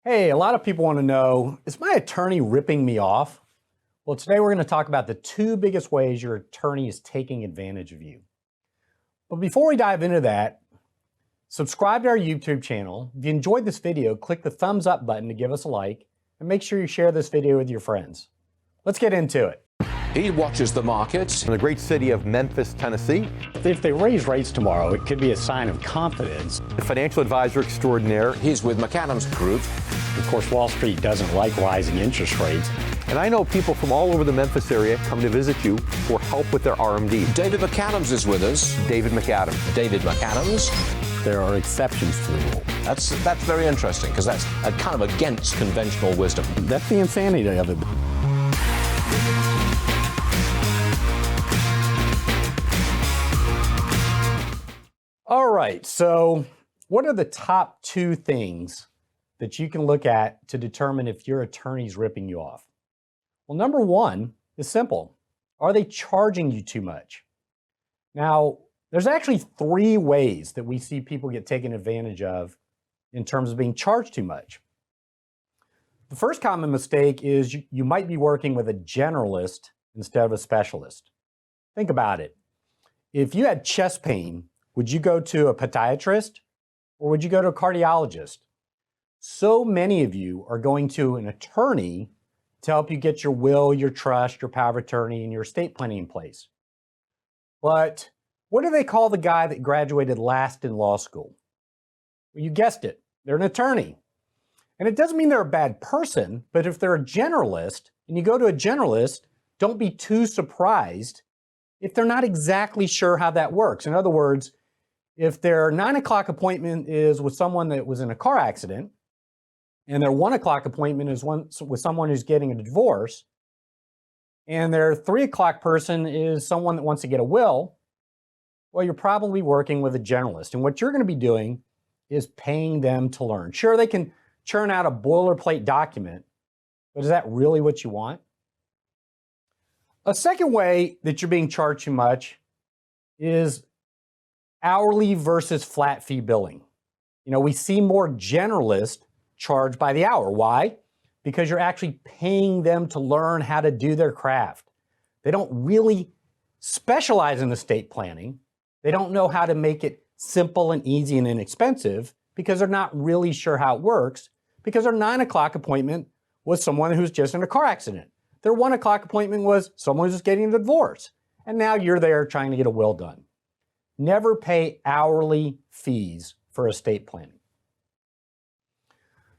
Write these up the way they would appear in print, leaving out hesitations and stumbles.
Hey, a lot of people want to know, is my attorney ripping me off? Well, today we're going to talk about the two biggest ways your attorney is taking advantage of you. But before we dive into that, subscribe to our YouTube channel. If you enjoyed this video, click the thumbs up button to give us a like, and make sure you share this video with your friends. Let's get into it. He watches the markets. In the great city of Memphis, Tennessee. If they raise rates tomorrow, it could be a sign of confidence. The financial advisor extraordinaire. He's with McAdams Group. Of course, Wall Street doesn't like rising interest rates. And I know people from all over the Memphis area come to visit you for help with their RMD. David McAdams is with us. David McAdams. David McAdams. There are exceptions to the rule. That's very interesting because that's kind of against conventional wisdom. That's the insanity of it. All right, so what are the top two things that you can look at to determine if your attorney's ripping you off? Well, number one is simple. Are they charging you too much? Now, there's actually three ways that we see people get taken advantage of in terms of being charged too much. The first common mistake is you might be working with a generalist instead of a specialist. Think about it. If you had chest pain, would you go to a podiatrist or would you go to a cardiologist? So many of you are going to an attorney to help you get your will, your trust, your power of attorney, and your estate planning in place. But what do they call the guy that graduated last in law school? Well, you guessed it, they're an attorney. And it doesn't mean they're a bad person, but if they're a generalist and you go to a generalist, don't be too surprised if they're not exactly sure how that works. In other words, if their 9 o'clock appointment is with someone that was in a car accident, and their 1 o'clock appointment is with someone who's getting a divorce, and their 3 o'clock person is someone that wants to get a will, well, you're probably working with a generalist. And what you're going to be doing is paying them to learn. Sure, they can churn out a boilerplate document, but is that really what you want? A second way that you're being charged too much is hourly versus flat fee billing. You know, we see more generalists charged by the hour. Why? Because you're actually paying them to learn how to do their craft. They don't really specialize in estate planning. They don't know how to make it simple and easy and inexpensive because they're not really sure how it works, because their 9 o'clock appointment was someone who's just in a car accident. Their 1 o'clock appointment was someone who's just getting a divorce. And now you're there trying to get a will done. Never pay hourly fees for estate planning.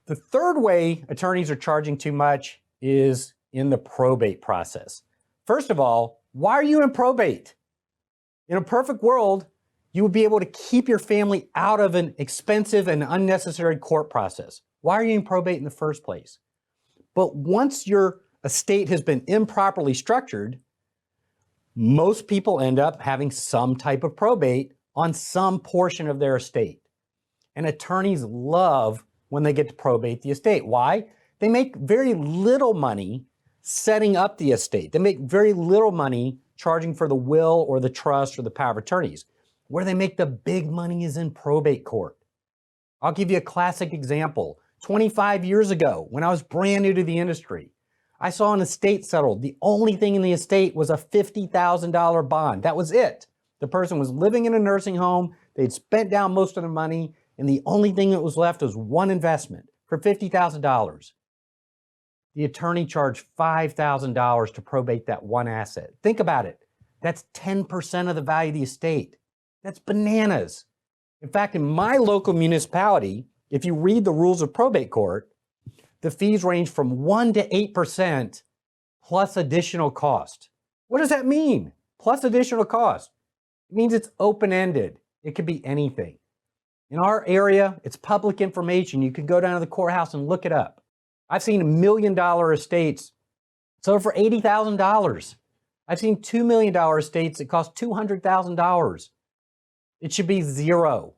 The third way attorneys are charging too much is in the probate process. First of all, why are you in probate? In a perfect world, you would be able to keep your family out of an expensive and unnecessary court process. Why are you in probate in the first place? But once your estate has been improperly structured, most people end up having some type of probate on some portion of their estate. And attorneys love when they get to probate the estate. Why? They make very little money setting up the estate. They make very little money charging for the will or the trust or the power of attorneys. Where they make the big money is in probate court. I'll give you a classic example. 25 years ago, when I was brand new to the industry, I saw an estate settled. The only thing in the estate was a $50,000 bond. That was it. The person was living in a nursing home. They'd spent down most of their money, and the only thing that was left was one investment for $50,000. The attorney charged $5,000 to probate that one asset. Think about it. That's 10% of the value of the estate. That's bananas. In fact, in my local municipality, if you read the rules of probate court, the fees range from 1 to 8% plus additional cost. What does that mean? Plus additional cost. It means it's open-ended. It could be anything. In our area, it's public information. You can go down to the courthouse and look it up. I've seen $1 million estates sold for $80,000. I've seen $2 million estates that cost $200,000. It should be zero.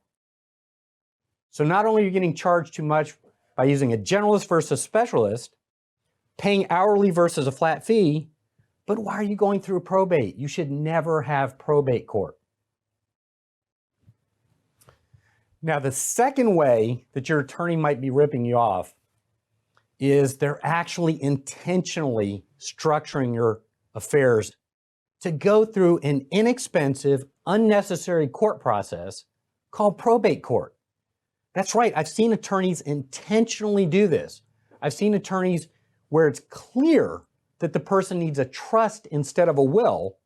So not only are you getting charged too much by using a generalist versus a specialist, paying hourly versus a flat fee, but why are you going through probate? You should never have probate court. Now, the second way that your attorney might be ripping you off is they're actually intentionally structuring your affairs to go through an inexpensive, unnecessary court process called probate court. That's right, I've seen attorneys intentionally do this. I've seen attorneys where it's clear that the person needs a trust instead of a will,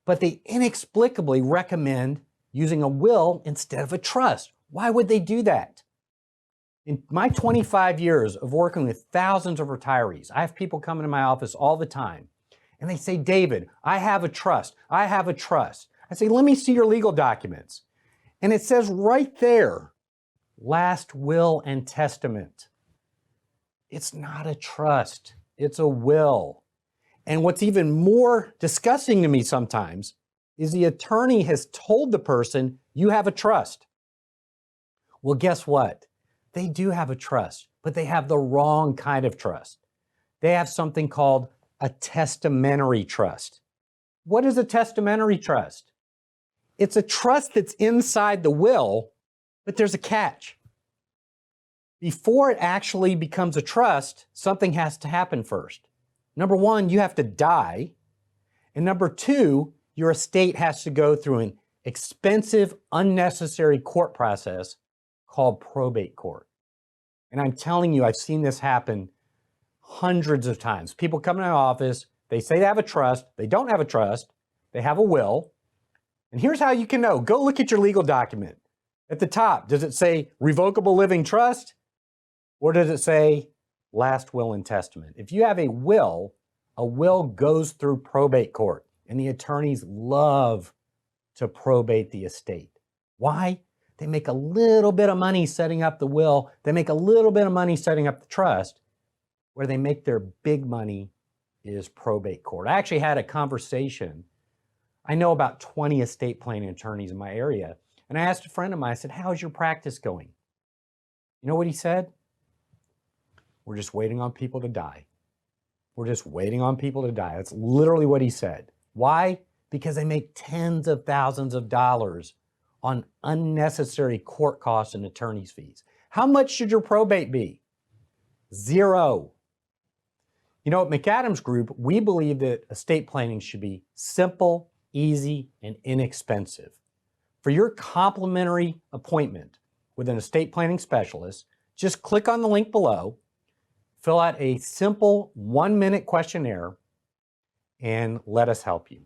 but they inexplicably recommend using a will instead of a trust. Why would they do that? In my 25 years of working with thousands of retirees, I have people come into my office all the time, and they say, David, I have a trust. I have a trust. I say, let me see your legal documents. And it says right there, last will and testament. It's not a trust. It's a will. And what's even more disgusting to me sometimes is the attorney has told the person, you have a trust. Well, guess what? They do have a trust, but they have the wrong kind of trust. They have something called a testamentary trust. What is a testamentary trust? It's a trust that's inside the will, but there's a catch. Before it actually becomes a trust, something has to happen first. Number one, you have to die. And number two, your estate has to go through an expensive, unnecessary court process called probate court. And I'm telling you, I've seen this happen hundreds of times. People come in my office, they say they have a trust, they don't have a trust, they have a will. And here's how you can know. Go look at your legal document. At the top, does it say revocable living trust? Or does it say last will and testament? If you have a will goes through probate court, and the attorneys love to probate the estate. Why? They make a little bit of money setting up the will. They make a little bit of money setting up the trust. Where they make their big money is probate court. I actually had a conversation. I know about 20 estate planning attorneys in my area. And I asked a friend of mine, I said, how's your practice going? You know what he said? We're just waiting on people to die. We're just waiting on people to die. That's literally what he said. Why? Because they make tens of thousands of dollars on unnecessary court costs and attorney's fees. How much should your probate be? Zero. You know, at McAdams Group, we believe that estate planning should be simple, easy, and inexpensive. For your complimentary appointment with an estate planning specialist, just click on the link below, fill out a simple 1-minute questionnaire, and let us help you.